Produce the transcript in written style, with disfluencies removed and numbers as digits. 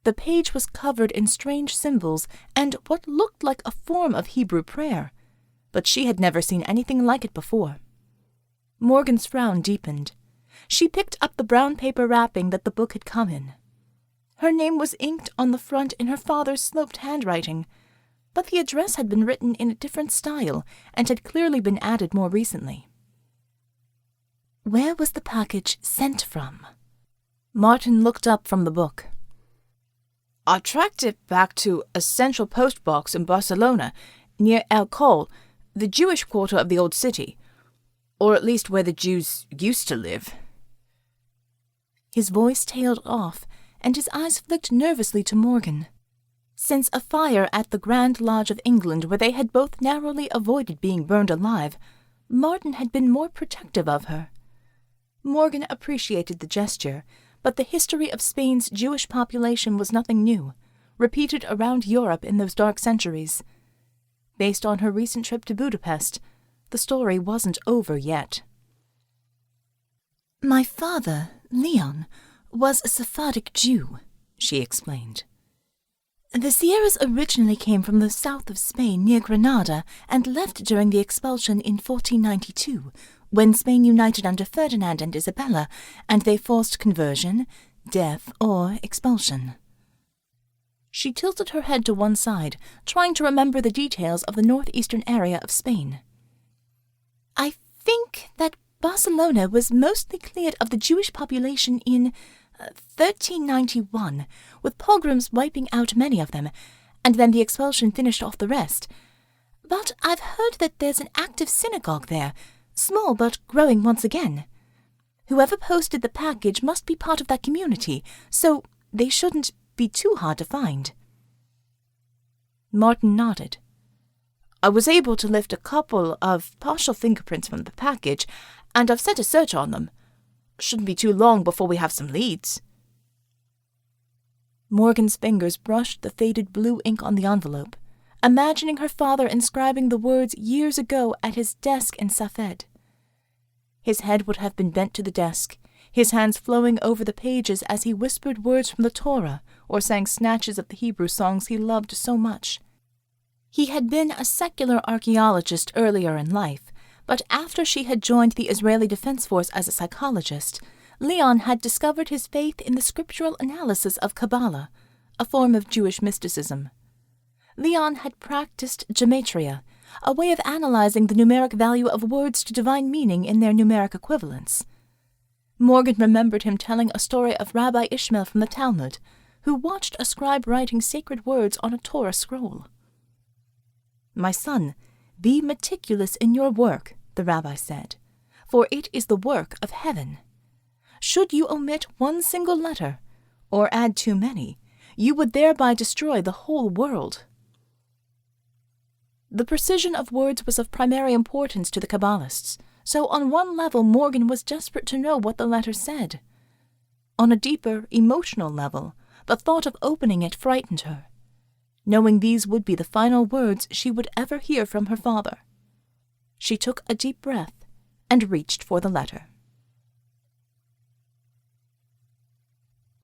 The page was covered in strange symbols and what looked like a form of Hebrew prayer, but she had never seen anything like it before. Morgan's frown deepened. She picked up the brown paper wrapping that the book had come in. Her name was inked on the front in her father's sloped handwriting, but the address had been written in a different style and had clearly been added more recently. Where was the package sent from? Martin looked up from the book. I tracked it back to a central post box in Barcelona, near ARKANE, the Jewish quarter of the old city, or at least where the Jews used to live. His voice tailed off, and his eyes flicked nervously to Morgan. Since a fire at the Grand Lodge of England where they had both narrowly avoided being burned alive, Martin had been more protective of her. Morgan appreciated the gesture, but the history of Spain's Jewish population was nothing new, repeated around Europe in those dark centuries. Based on her recent trip to Budapest, the story wasn't over yet. My father, Leon, was a Sephardic Jew, she explained. The Sierras originally came from the south of Spain near Granada and left during the expulsion in 1492, when Spain united under Ferdinand and Isabella, and they forced conversion, death, or expulsion. She tilted her head to one side, trying to remember the details of the northeastern area of Spain. I think that Barcelona was mostly cleared of the Jewish population in 1391, with pogroms wiping out many of them, and then the expulsion finished off the rest. But I've heard that there's an active synagogue there, small but growing once again. Whoever posted the package must be part of that community, so they shouldn't be too hard to find. Martin nodded. I was able to lift a couple of partial fingerprints from the package, and I've set a search on them. Shouldn't be too long before we have some leads. Morgan's fingers brushed the faded blue ink on the envelope, imagining her father inscribing the words years ago at his desk in Safed. His head would have been bent to the desk, his hands flowing over the pages as he whispered words from the Torah or sang snatches of the Hebrew songs he loved so much. He had been a secular archaeologist earlier in life, but after she had joined the Israeli Defense Force as a psychologist, Leon had discovered his faith in the scriptural analysis of Kabbalah, a form of Jewish mysticism. Leon had practiced gematria, a way of analyzing the numeric value of words to divine meaning in their numeric equivalents. Morgan remembered him telling a story of Rabbi Ishmael from the Talmud, who watched a scribe writing sacred words on a Torah scroll. My son, be meticulous in your work, the rabbi said, for it is the work of heaven. Should you omit one single letter, or add too many, you would thereby destroy the whole world. The precision of words was of primary importance to the Kabbalists, so on one level Morgan was desperate to know what the letter said. On a deeper, emotional level, the thought of opening it frightened her, knowing these would be the final words she would ever hear from her father. She took a deep breath and reached for the letter.